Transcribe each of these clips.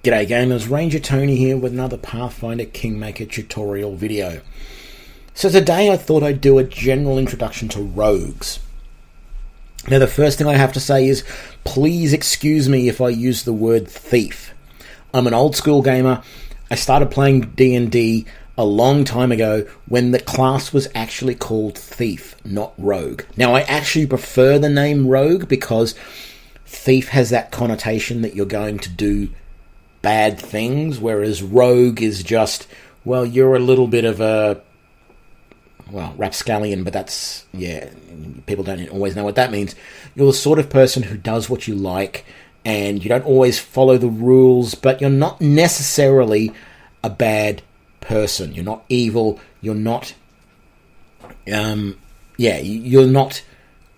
G'day gamers, Ranger Tony here with another Pathfinder Kingmaker tutorial video. So today I thought I'd do a general introduction to rogues. Now the first thing I have to say is, please excuse me if I use the word thief. I'm an old school gamer. I started playing D&D a long time ago when the class was actually called thief, not rogue. Now I actually prefer the name rogue because thief has that connotation that you're going to do bad things, whereas rogue is just, well, you're a little bit of a, well, rapscallion, but that's, yeah, people don't always know what that means. You're the sort of person who does what you like, and you don't always follow the rules, but you're not necessarily a bad person. You're not evil, you're not, you're not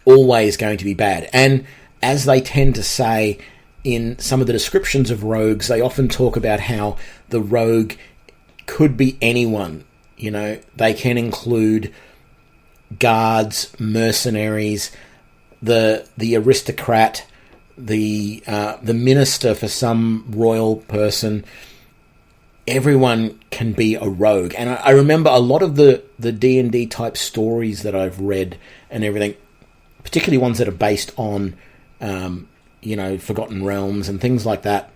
always going to be bad. And as they tend to say in some of the descriptions of rogues, they often talk about how the rogue could be anyone. You know, they can include guards, mercenaries, the aristocrat, the minister for some royal person. Everyone can be a rogue. And I remember a lot of the D&D type stories that I've read and everything, particularly ones that are based on Forgotten Realms and things like that.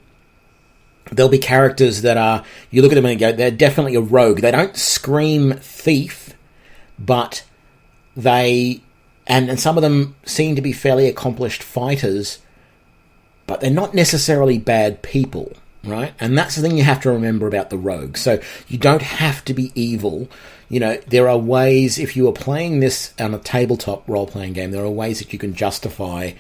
There'll be characters that are, you look at them and go, they're definitely a rogue. They don't scream thief, but they, and some of them seem to be fairly accomplished fighters, but they're not necessarily bad people, right? And that's the thing you have to remember about the rogue. So you don't have to be evil. You know, there are ways, if you are playing this on a tabletop role-playing game, there are ways that you can justify,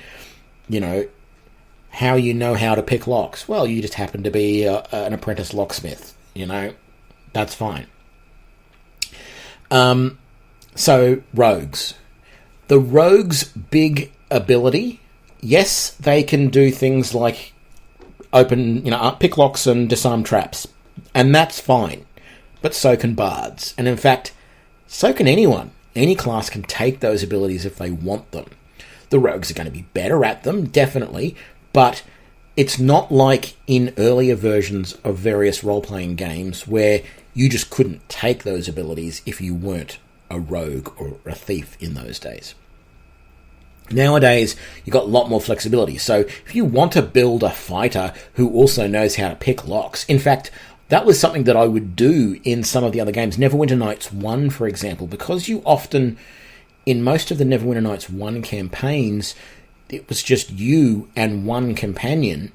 how you know how to pick locks. Well, you just happen to be an apprentice locksmith, that's fine. So, rogues. The rogue's big ability, yes, they can do things like pick locks and disarm traps, and that's fine. But so can bards. And in fact, so can anyone. Any class can take those abilities if they want them. The rogues are going to be better at them, definitely, but it's not like in earlier versions of various role-playing games where you just couldn't take those abilities if you weren't a rogue or a thief in those days. Nowadays, you've got a lot more flexibility. So if you want to build a fighter who also knows how to pick locks, in fact, that was something that I would do in some of the other games. Neverwinter Nights 1, for example, because you often, in most of the Neverwinter Nights 1 campaigns, it was just you and one companion.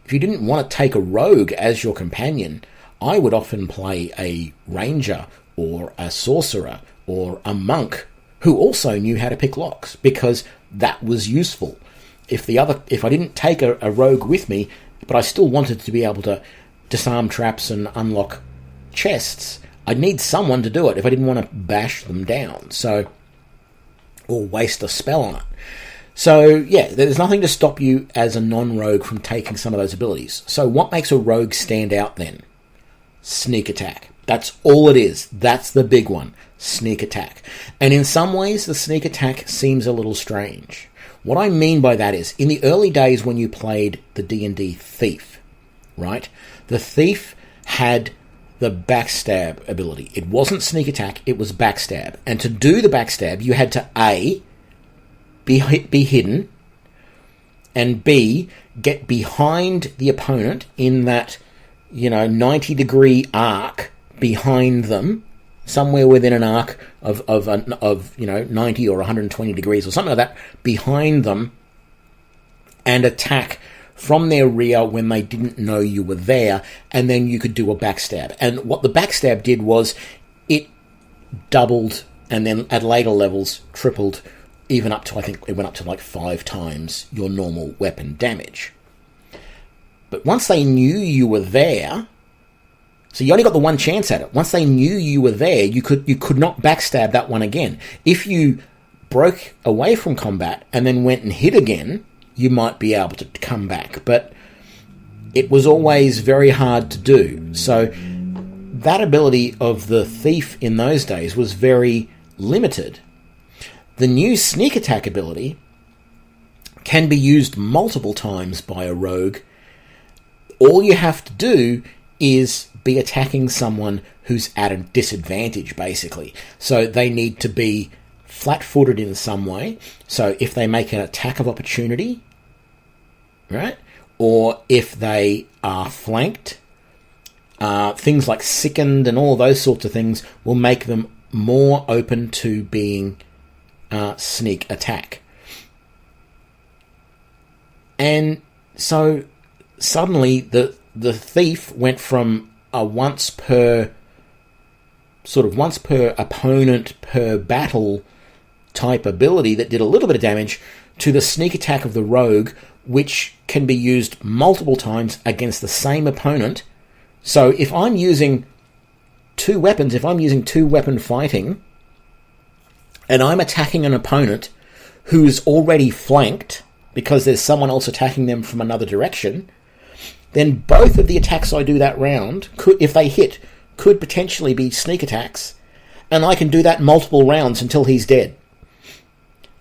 If you didn't want to take a rogue as your companion, I would often play a ranger or a sorcerer or a monk who also knew how to pick locks, because that was useful. If I didn't take a rogue with me, but I still wanted to be able to disarm traps and unlock chests, I'd need someone to do it if I didn't want to bash them down, or waste a spell on it. So, yeah, there's nothing to stop you as a non-rogue from taking some of those abilities. So what makes a rogue stand out then? Sneak attack. That's all it is. That's the big one. Sneak attack. And in some ways, the sneak attack seems a little strange. What I mean by that is, in the early days when you played the D&D Thief, right? The Thief had the backstab ability. It wasn't sneak attack, it was backstab. And to do the backstab, you had to A, be hidden, and B, get behind the opponent in that, 90-degree arc behind them, somewhere within an arc of 90 or 120 degrees or something like that, behind them, and attack from their rear when they didn't know you were there, and then you could do a backstab. And what the backstab did was it doubled, and then at later levels tripled, even up to, I think it went up to like 5 times your normal weapon damage. But once they knew you were there, so you only got the one chance at it. Once they knew you were there, you could not backstab that one again. If you broke away from combat and then went and hid again, you might be able to come back. But it was always very hard to do. So that ability of the thief in those days was very limited. The new sneak attack ability can be used multiple times by a rogue, all you have to do is be attacking someone who's at a disadvantage, basically. So they need to be flat-footed in some way. So if they make an attack of opportunity, right, or if they are flanked, things like sickened and all those sorts of things will make them more open to being sneak attack. And so suddenly the thief went from a once per opponent per battle type ability that did a little bit of damage to the sneak attack of the rogue, which can be used multiple times against the same opponent. So if I'm using two weapons, if I'm using two-weapon fighting, and I'm attacking an opponent who's already flanked because there's someone else attacking them from another direction, then both of the attacks I do that round, if they hit, could potentially be sneak attacks, and I can do that multiple rounds until he's dead.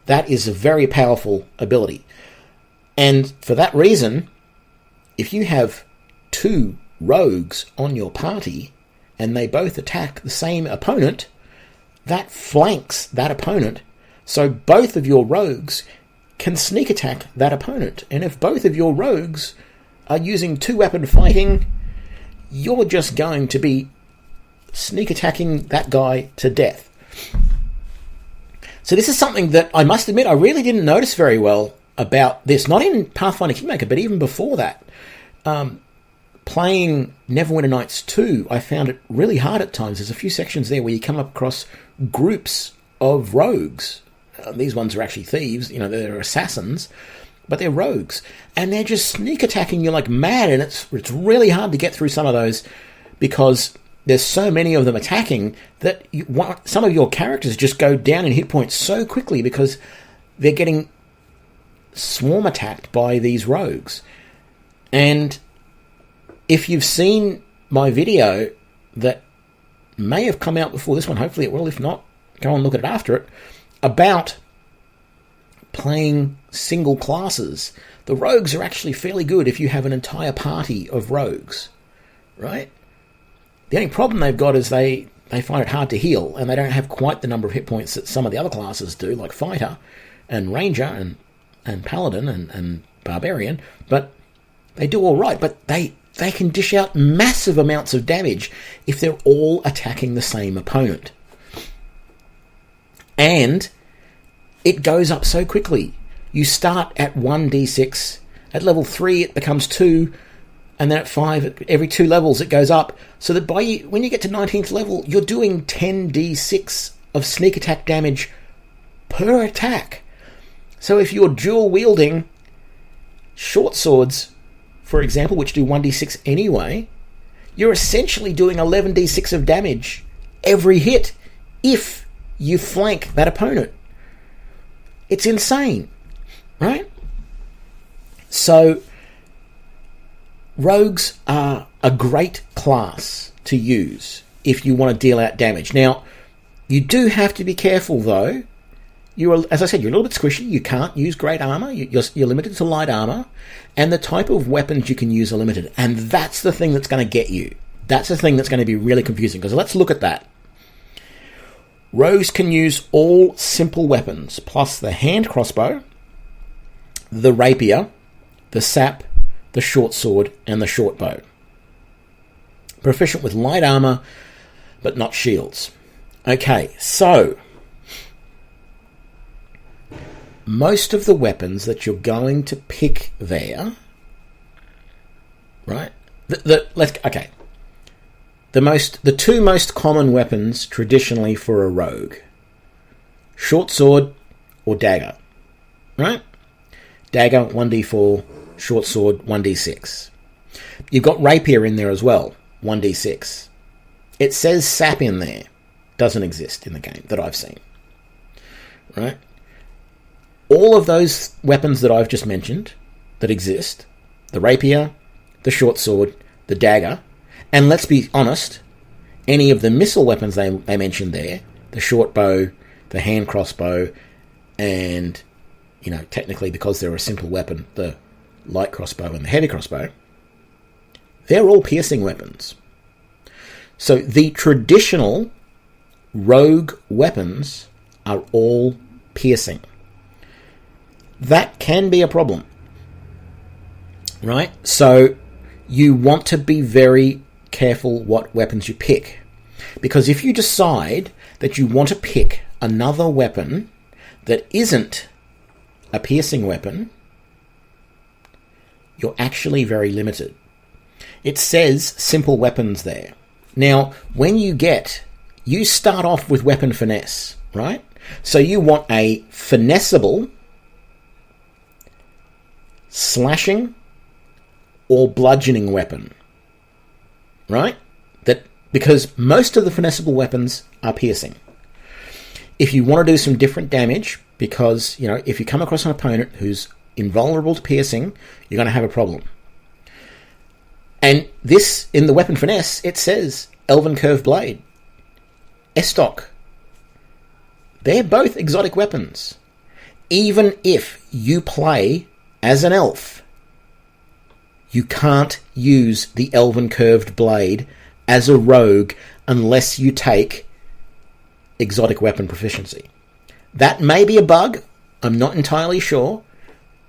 That is a very powerful ability. And for that reason, if you have two rogues on your party and they both attack the same opponent, that flanks that opponent, so both of your rogues can sneak attack that opponent. And if both of your rogues are using two-weapon fighting, you're just going to be sneak attacking that guy to death. So this is something that I must admit I really didn't notice very well about this, not in Pathfinder Kingmaker, but even before that. Playing Neverwinter Nights 2, I found it really hard at times. There's a few sections there where you come across groups of rogues. These ones are actually thieves, they're assassins, but they're rogues. And they're just sneak attacking you like mad, and it's really hard to get through some of those because there's so many of them attacking that some of your characters just go down in hit points so quickly because they're getting swarm attacked by these rogues. And if you've seen my video that may have come out before this one, hopefully it will, if not, go and look at it after it, about playing single classes. The rogues are actually fairly good if you have an entire party of rogues, right? The only problem they've got is they find it hard to heal, and they don't have quite the number of hit points that some of the other classes do, like Fighter and Ranger and Paladin and Barbarian, but they do all right. But they can dish out massive amounts of damage if they're all attacking the same opponent. And it goes up so quickly. You start at 1d6, at level 3 it becomes 2, and then at 5, every 2 levels it goes up, so that when you get to 19th level, you're doing 10d6 of sneak attack damage per attack. So if you're dual wielding short swords, for example, which do 1d6 anyway, you're essentially doing 11d6 of damage every hit if you flank that opponent. It's insane, right? So rogues are a great class to use if you want to deal out damage. Now, you do have to be careful, though. As I said, you're a little bit squishy. You can't use great armor. You're limited to light armor. And the type of weapons you can use are limited. And that's the thing that's going to get you. That's the thing that's going to be really confusing. Because let's look at that. Rogues can use all simple weapons, plus the hand crossbow, the rapier, the sap, the short sword, and the short bow. Proficient with light armor, but not shields. Okay, so most of the weapons that you're going to pick there, right? The two most common weapons traditionally for a rogue: short sword or dagger, right? Dagger 1d4, short sword 1d6. You've got rapier in there as well, 1d6. It says sap in there. Doesn't exist in the game that I've seen, right? All of those weapons that I've just mentioned that exist, the rapier, the short sword, the dagger, and let's be honest, any of the missile weapons they mentioned there, the short bow, the hand crossbow, and, technically because they're a simple weapon, the light crossbow and the heavy crossbow, they're all piercing weapons. So the traditional rogue weapons are all piercing. That can be a problem, right? So you want to be very careful what weapons you pick. Because if you decide that you want to pick another weapon that isn't a piercing weapon, you're actually very limited. It says simple weapons there. Now, when you start off with weapon finesse, right? So you want a finessable, slashing, or bludgeoning weapon, right? Because most of the finessable weapons are piercing. If you want to do some different damage, because, if you come across an opponent who's invulnerable to piercing, you're going to have a problem. And this, in the weapon finesse, it says Elven Curved Blade, Estoc. They're both exotic weapons. Even if you play as an elf, you can't use the Elven Curved Blade as a rogue unless you take exotic weapon proficiency. That may be a bug. I'm not entirely sure,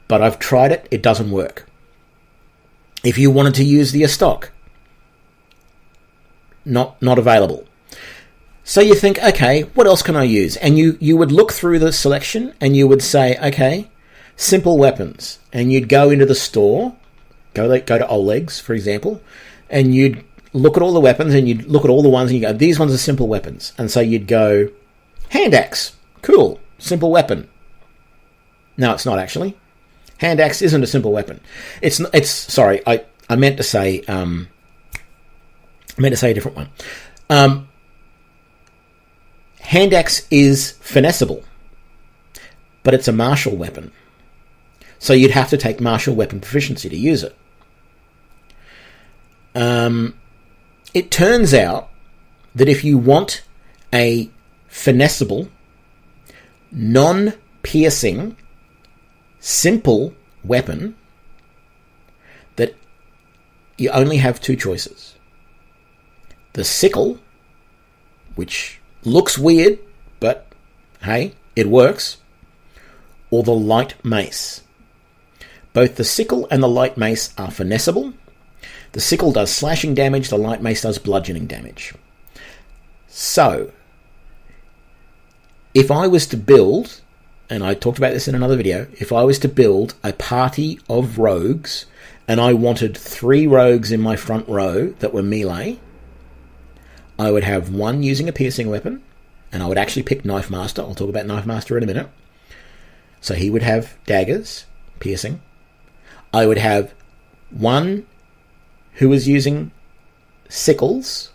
but I've tried it. It doesn't work. If you wanted to use the Estoc, not available. So you think, okay, what else can I use? And you would look through the selection and you would say, okay, simple weapons. And you'd go into the store, go to Oleg's, for example, and you'd look at all the weapons and you'd look at all the ones and you go, these ones are simple weapons. And so you'd go, hand axe, cool, simple weapon. No, it's not actually. Hand axe isn't a simple weapon. Sorry, I meant to say a different one. Hand axe is finessable, but it's a martial weapon. So you'd have to take martial weapon proficiency to use it. It turns out that if you want a finessable, non-piercing, simple weapon, that you only have two choices. The sickle, which looks weird, but hey, it works, or the light mace. Both the sickle and the light mace are finessable. The sickle does slashing damage, the light mace does bludgeoning damage. So, if I was to build, and I talked about this in another video, if I was to build a party of rogues, and I wanted 3 rogues in my front row that were melee, I would have one using a piercing weapon, and I would actually pick Knife Master. I'll talk about Knife Master in a minute. So he would have daggers, piercing. I would have one who was using sickles,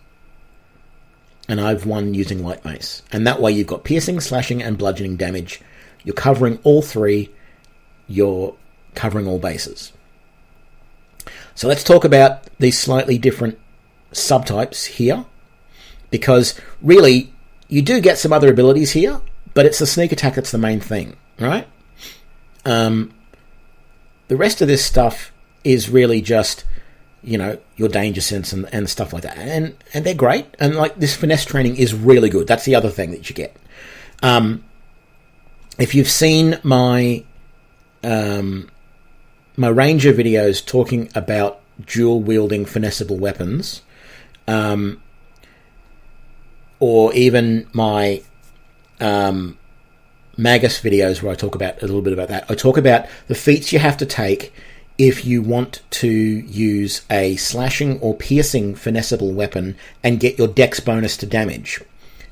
and I've one using light mace. And that way you've got piercing, slashing, and bludgeoning damage. You're covering all 3. You're covering all bases. So let's talk about these slightly different subtypes here, because really you do get some other abilities here, but it's the sneak attack that's the main thing, right? The rest of this stuff is really just, your danger sense and stuff like that. And they're great. And like this finesse training is really good. That's the other thing that you get. If you've seen my Ranger videos talking about dual wielding finessable weapons, or even my Magus videos where I talk about a little bit about that, I talk about the feats you have to take if you want to use a slashing or piercing finessable weapon and get your dex bonus to damage.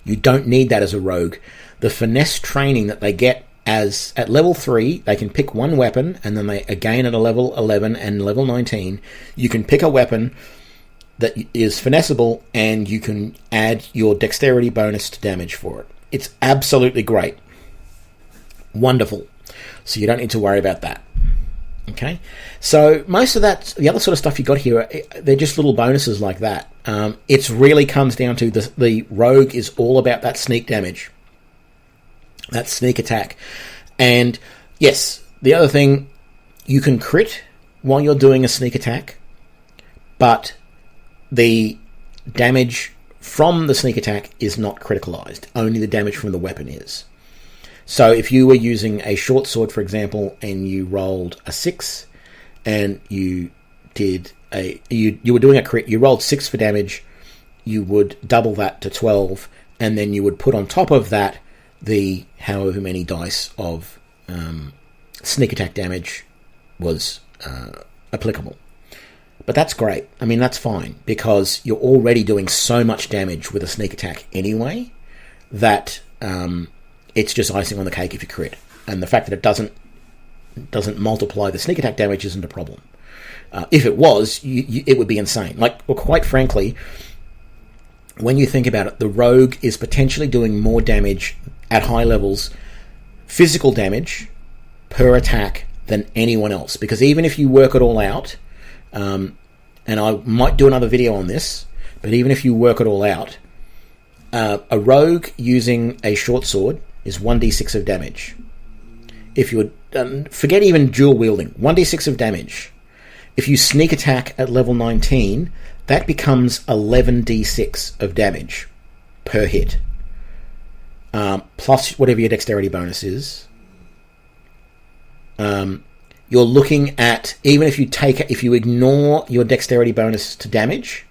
You don't need that as a rogue. The finesse training that they get at level 3, they can pick one weapon, and then again at a level 11 and level 19, you can pick a weapon that is finessable, and you can add your dexterity bonus to damage for it. It's absolutely great. Wonderful. So you don't need to worry about that. Okay? So most of that, the other sort of stuff you got here, they're just little bonuses like that. It really comes down to the rogue is all about that sneak damage. That sneak attack. And yes, the other thing, you can crit while you're doing a sneak attack, but the damage from the sneak attack is not criticalized. Only the damage from the weapon is. So if you were using a short sword, for example, and you rolled a 6, and you were doing a crit, you rolled 6 for damage, you would double that to 12, and then you would put on top of that the however many dice of sneak attack damage was applicable. But that's great. I mean, that's fine, because you're already doing so much damage with a sneak attack anyway that it's just icing on the cake if you crit. And the fact that it doesn't multiply the sneak attack damage isn't a problem. If it was, it would be insane. Well, quite frankly, when you think about it, the rogue is potentially doing more damage at high levels, physical damage, per attack than anyone else. Because even if you work it all out, and I might do another video on this, but even if you work it all out, a rogue using a short sword is 1d6 of damage. If you forget even dual wielding, 1d6 of damage. If you sneak attack at level 19, that becomes 11d6 of damage per hit, plus whatever your dexterity bonus is. You're looking at, even if you ignore your dexterity bonus to damage,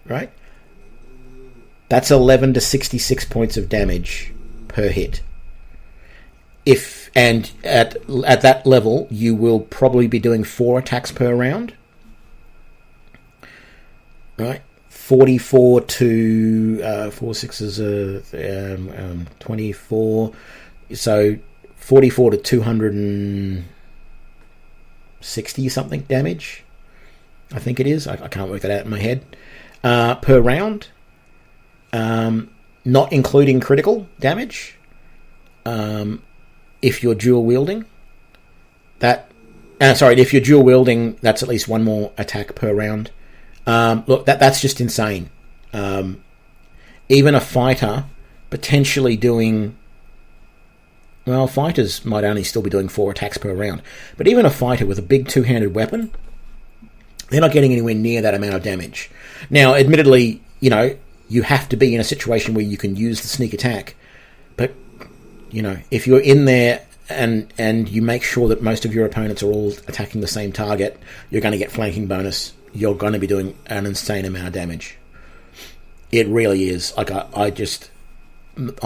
right? That's 11 to 66 points of damage per hit. And at that level, you will probably be doing 4 attacks per round, right? 44 to 4 6s are 24, so 44 to 260 something damage, I think it is. I can't work that out in my head, per round, not including critical damage. If you're dual wielding, if you're dual wielding, that's at least 1 more attack per round. Look, that's just insane. Even a fighter potentially doing, well, fighters might only still be doing 4 attacks per round, but even a fighter with a big 2-handed weapon, they're not getting anywhere near that amount of damage. Now, admittedly, you have to be in a situation where you can use the sneak attack, but if you're in there and you make sure that most of your opponents are all attacking the same target, you're going to get flanking bonus. You're going to be doing an insane amount of damage. It really is. I'm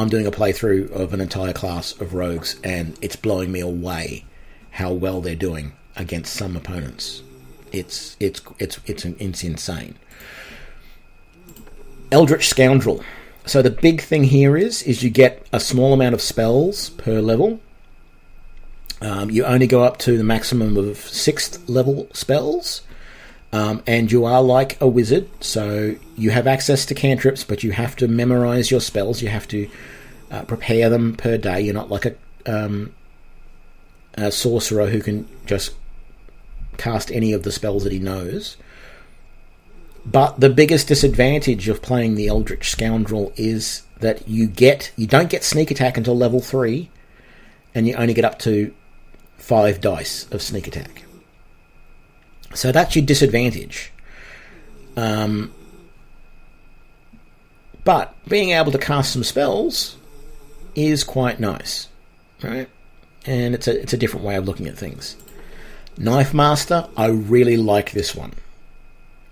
doing a playthrough of an entire class of rogues, and it's blowing me away how well they're doing against some opponents. It's insane. Eldritch Scoundrel. So the big thing here is you get a small amount of spells per level. You only go up to the maximum of 6th level spells. And you are like a wizard, so you have access to cantrips, but you have to memorize your spells. You have to prepare them per day. You're not like a sorcerer who can just cast any of the spells that he knows. But the biggest disadvantage of playing the Eldritch Scoundrel is that you don't get sneak attack until level 3, and you only get up to 5 dice of sneak attack. So that's your disadvantage. But being able to cast some spells is quite nice, right? And it's a different way of looking at things. Knife Master, I really like this one,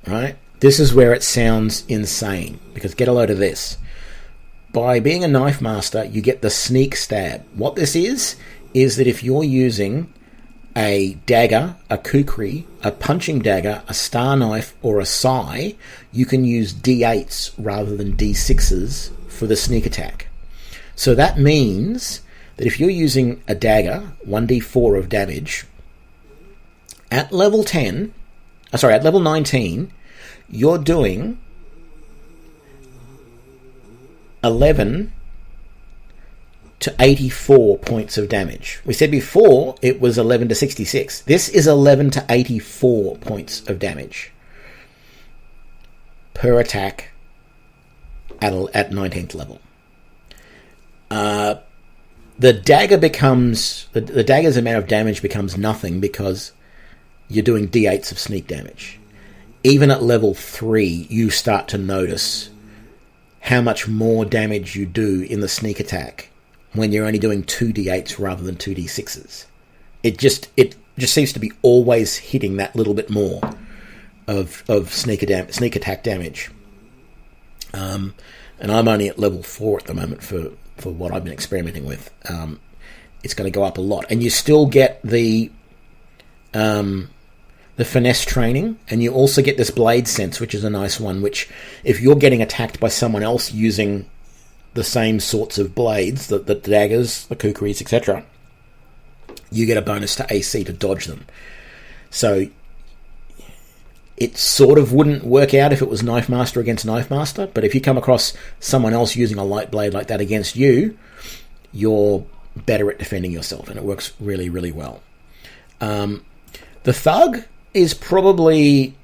right? This is where it sounds insane, because get a load of this. By being a Knife Master, you get the sneak stab. What this is that if you're using a dagger, a kukri, a punching dagger, a star knife, or a sai, you can use D8s rather than D6s for the sneak attack. So that means that if you're using a dagger, 1d4 of damage, at level 19, you're doing 11 to 84 points of damage. We said before it was 11 to 66. This is 11 to 84 points of damage per attack at 19th level. The dagger's amount of damage becomes nothing because you're doing D8s of sneak damage. even at level 3, you start to notice how much more damage you do in the sneak attack when you're only doing 2d8s rather than 2d6s. It just seems to be always hitting that little bit more of sneak attack damage. And I'm only at level 4 at the moment for what I've been experimenting with. It's going to go up a lot. And you still get the finesse training, and you also get this blade sense, which is a nice one, which if you're getting attacked by someone else using the same sorts of blades, the daggers, the kukris, etc., you get a bonus to AC to dodge them. So it sort of wouldn't work out if it was Knife Master against Knife Master, but if you come across someone else using a light blade like that against you, you're better at defending yourself, and it works really, really well. The Thug is probably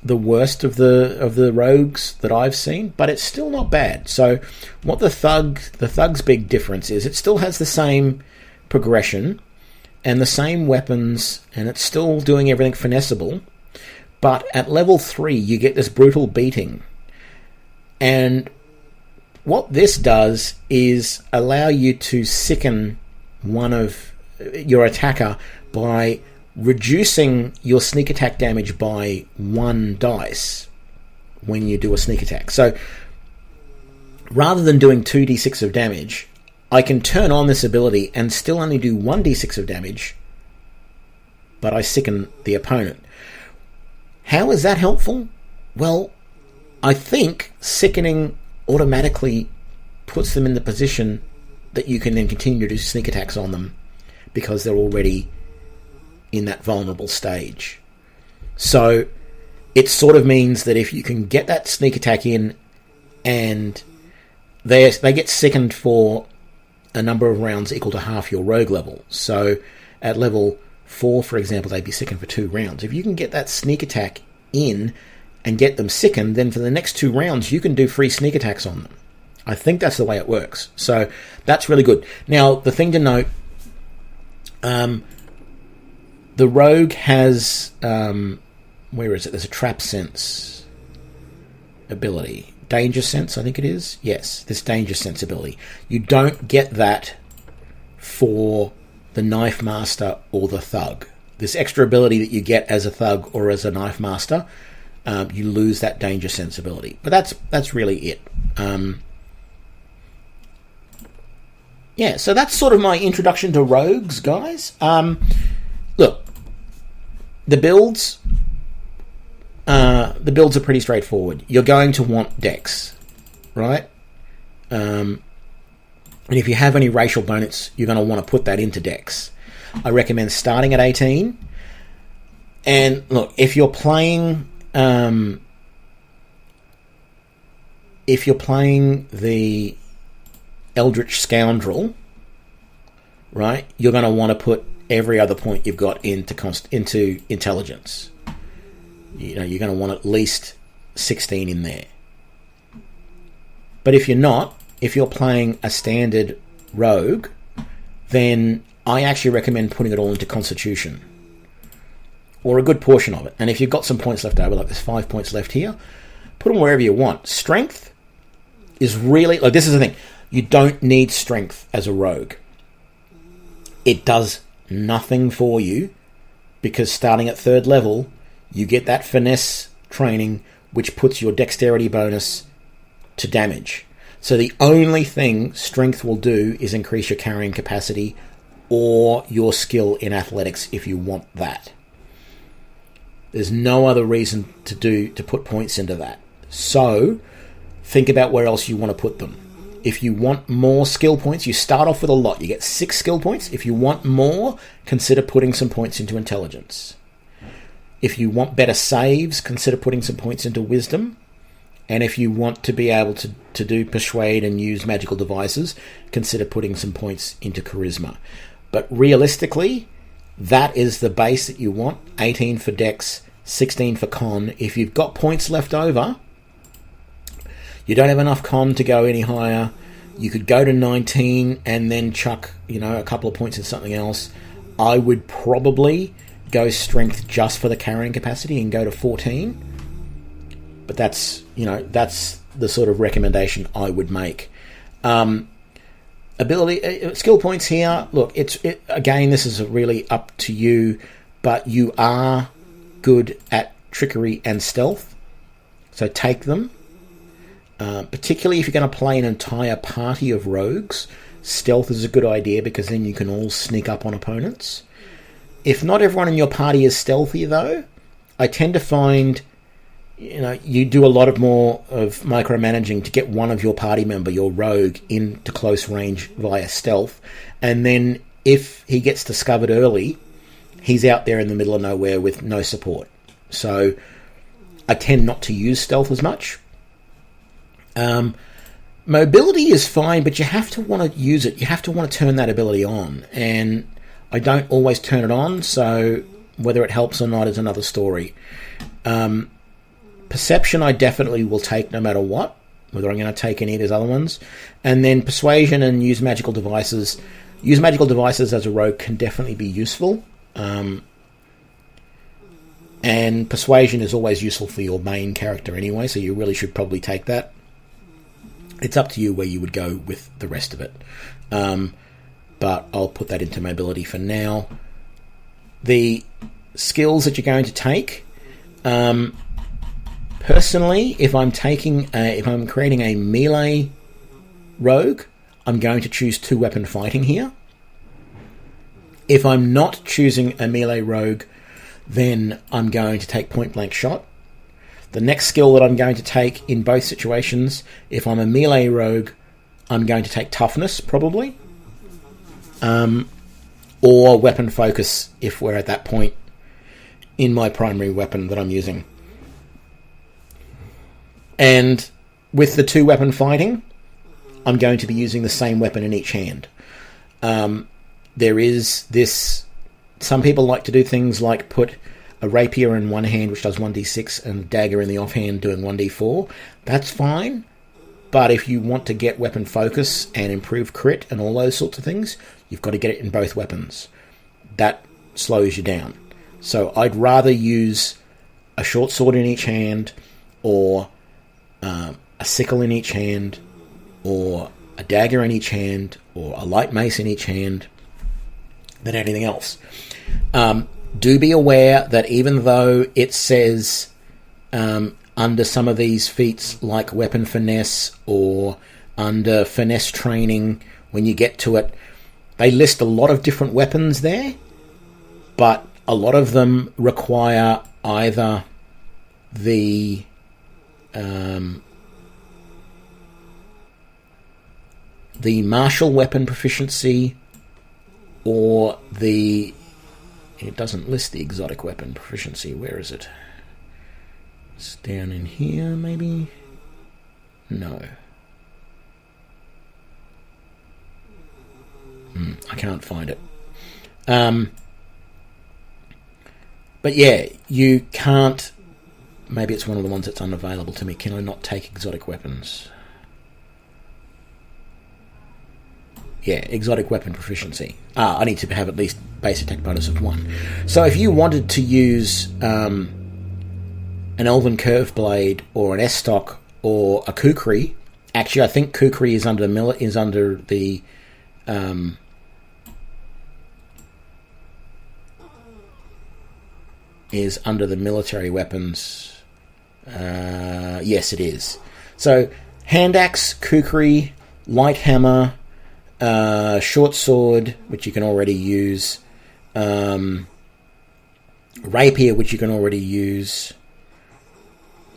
the worst of the rogues that I've seen, but it's still not bad. So what the Thug's big difference is, it still has the same progression and the same weapons, and it's still doing everything finessable, but at level 3 you get this brutal beating. And what this does is allow you to sicken one of your attacker by reducing your sneak attack damage by 1 dice when you do a sneak attack. So rather than doing 2d6 of damage, I can turn on this ability and still only do 1d6 of damage, but I sicken the opponent. How is that helpful? Well, I think sickening automatically puts them in the position that you can then continue to do sneak attacks on them because they're already in that vulnerable stage. So it sort of means that if you can get that sneak attack in and they get sickened for a number of rounds equal to half your rogue level. So at level 4, for example, they'd be sickened for 2 rounds. If you can get that sneak attack in and get them sickened, then for the next 2 rounds you can do free sneak attacks on them. I think that's the way it works. So that's really good. Now, the thing to note, the rogue has, where is it? There's a trap sense ability. Danger sense, I think it is. Yes, this danger sense ability. You don't get that for the Knife Master or the Thug. This extra ability that you get as a Thug or as a Knife Master, you lose that danger sense ability. But that's really it. Yeah, so that's sort of my introduction to rogues, guys. Look, the builds are pretty straightforward. You're going to want dex, right? And if you have any racial bonus, you're going to want to put that into dex. I recommend starting at 18. And look, if you're playing the Eldritch Scoundrel, right, you're going to want to put every other point you've got into intelligence. You know, you're going to want at least 16 in there. But if you're playing a standard rogue, then I actually recommend putting it all into Constitution, or a good portion of it. And if you've got some points left over, like there's 5 points left here, put them wherever you want. Strength is really, like, this is the thing, you don't need strength as a rogue. It does nothing for you, because starting at 3rd level, you get that finesse training, which puts your dexterity bonus to damage. So the only thing strength will do is increase your carrying capacity or your skill in athletics if you want that. There's no other reason to put points into that. So think about where else you want to put them. If you want more skill points, you start off with a lot. You get 6 skill points. If you want more, consider putting some points into intelligence. If you want better saves, consider putting some points into wisdom. And if you want to be able to do persuade and use magical devices, consider putting some points into charisma. But realistically, that is the base that you want. 18 for dex, 16 for con. If you've got points left over, you don't have enough con to go any higher, you could go to 19 and then chuck, a couple of points in something else. I would probably go strength just for the carrying capacity and go to 14. But that's the sort of recommendation I would make. Ability skill points here. Look, again, this is really up to you, but you are good at trickery and stealth, so take them. Particularly if you're going to play an entire party of rogues, stealth is a good idea because then you can all sneak up on opponents. If not everyone in your party is stealthy, though, I tend to find you do a lot of more of micromanaging to get one of your party member, your rogue, into close range via stealth, and then if he gets discovered early, he's out there in the middle of nowhere with no support. So I tend not to use stealth as much. Mobility is fine, but you have to want to use it. You have to want to turn that ability on, and I don't always turn it on, so whether it helps or not is another story. Perception I definitely will take no matter what, whether I'm going to take any of these other ones. And then persuasion and use magical devices. Use magical devices as a rogue can definitely be useful. And persuasion is always useful for your main character anyway, so you really should probably take that. It's up to you where you would go with the rest of it. But I'll put that into mobility for now. The skills that you're going to take... personally, if I'm creating a melee rogue, I'm going to choose 2-weapon fighting here. If I'm not choosing a melee rogue, then I'm going to take point-blank shot. The next skill that I'm going to take in both situations, if I'm a melee rogue, I'm going to take toughness, probably. Or weapon focus, if we're at that point in my primary weapon that I'm using. And with the 2-weapon fighting, I'm going to be using the same weapon in each hand. There is this... Some people like to do things like put a rapier in one hand, which does 1d6, and a dagger in the offhand doing 1d4. That's fine. But if you want to get weapon focus and improve crit and all those sorts of things, you've got to get it in both weapons. That slows you down. So I'd rather use a short sword in each hand, or a sickle in each hand, or a dagger in each hand, or a light mace in each hand, than anything else. Do be aware that even though it says under some of these feats, like weapon finesse or under finesse training, when you get to it, they list a lot of different weapons there, but a lot of them require either the martial weapon proficiency or the... It doesn't list the exotic weapon proficiency. Where is it? It's down in here, maybe? No. I can't find it. But yeah, you can't... Maybe it's one of the ones that's unavailable to me. Can I not take exotic weapons? Yeah, exotic weapon proficiency. I need to have at least base attack bonus of 1. So if you wanted to use an Elven Curve Blade or an S-Stock or a Kukri, actually I think Kukri is under the military weapons. Yes, it is. So hand axe, Kukri, light hammer, short sword, which you can already use, rapier, which you can already use,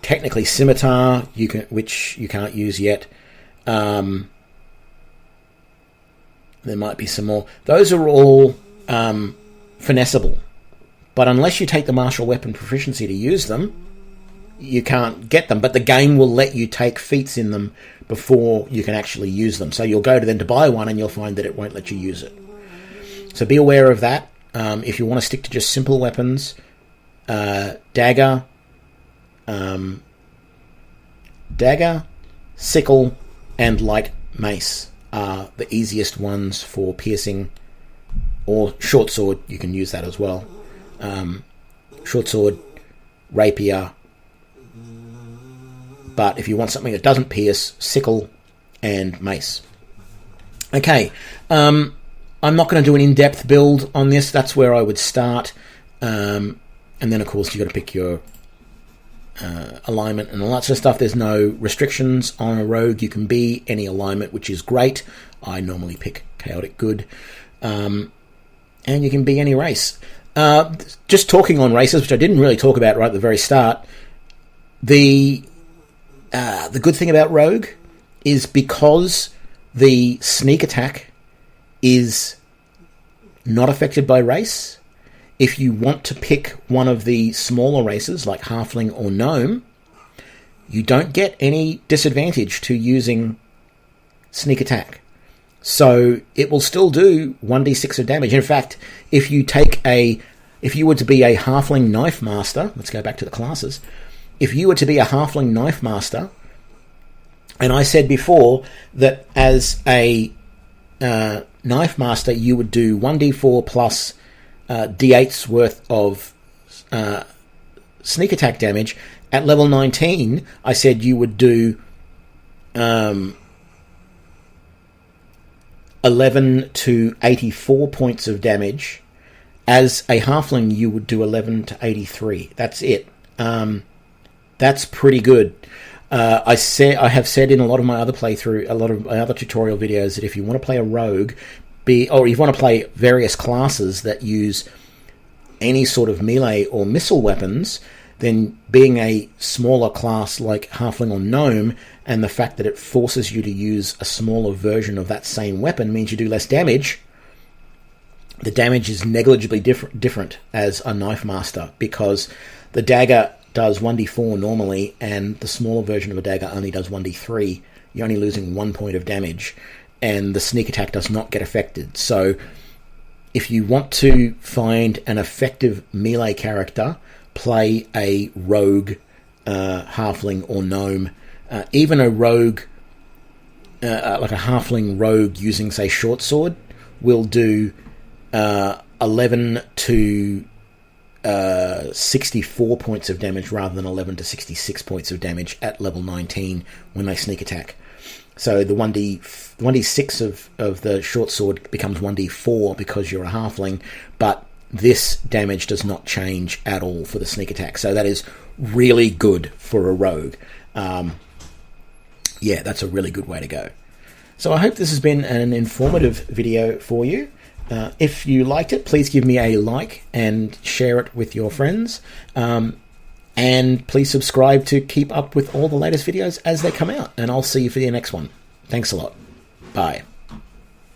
technically scimitar, which you can't use yet. There might be some more. Those are all finessable, but unless you take the martial weapon proficiency to use them, you can't get them. But the game will let you take feats in them before you can actually use them. So you'll go to them to buy one and you'll find that it won't let you use it. So be aware of that. If you want to stick to just simple weapons, dagger, sickle, and light mace are the easiest ones for piercing, or short sword, you can use that as well. short sword, rapier. But if you want something that doesn't pierce, sickle and mace. Okay, I'm not going to do an in-depth build on this. That's where I would start. And then, of course, you've got to pick your alignment and all that sort of stuff. There's no restrictions on a rogue. You can be any alignment, which is great. I normally pick chaotic good. And you can be any race. Just talking on races, which I didn't really talk about right at the very start, the good thing about rogue is because the sneak attack is not affected by race. If you want to pick one of the smaller races, like halfling or gnome, you don't get any disadvantage to using sneak attack. So it will still do 1d6 of damage. In fact, if you were to be a halfling knife master, let's go back to the classes. If you were to be a halfling knife master, and I said before that as a knife master, you would do 1d4 plus d8's worth of sneak attack damage. At level 19, I said you would do 11 to 84 points of damage. As a halfling, you would do 11 to 83. That's it. That's pretty good. I have said in a lot of my other playthrough, a lot of my other tutorial videos, that if you want to play a rogue, or you want to play various classes that use any sort of melee or missile weapons, then being a smaller class like halfling or gnome, and the fact that it forces you to use a smaller version of that same weapon means you do less damage. The damage is negligibly different as a knife master, because the dagger does 1d4 normally, and the smaller version of a dagger only does 1d3. You're only losing 1 point of damage, and the sneak attack does not get affected. So if you want to find an effective melee character, play a rogue, halfling or gnome. Even a rogue, like a halfling rogue using, say, short sword, will do 11 to 64 points of damage rather than 11 to 66 points of damage at level 19 when they sneak attack. So the 1d6 of the short sword becomes 1d4 because you're a halfling, but this damage does not change at all for the sneak attack. So that is really good for a rogue. Yeah, that's a really good way to go. So I hope this has been an informative video for you. If you liked it, please give me a like and share it with your friends. And please subscribe to keep up with all the latest videos as they come out. And I'll see you for the next one. Thanks a lot. Bye.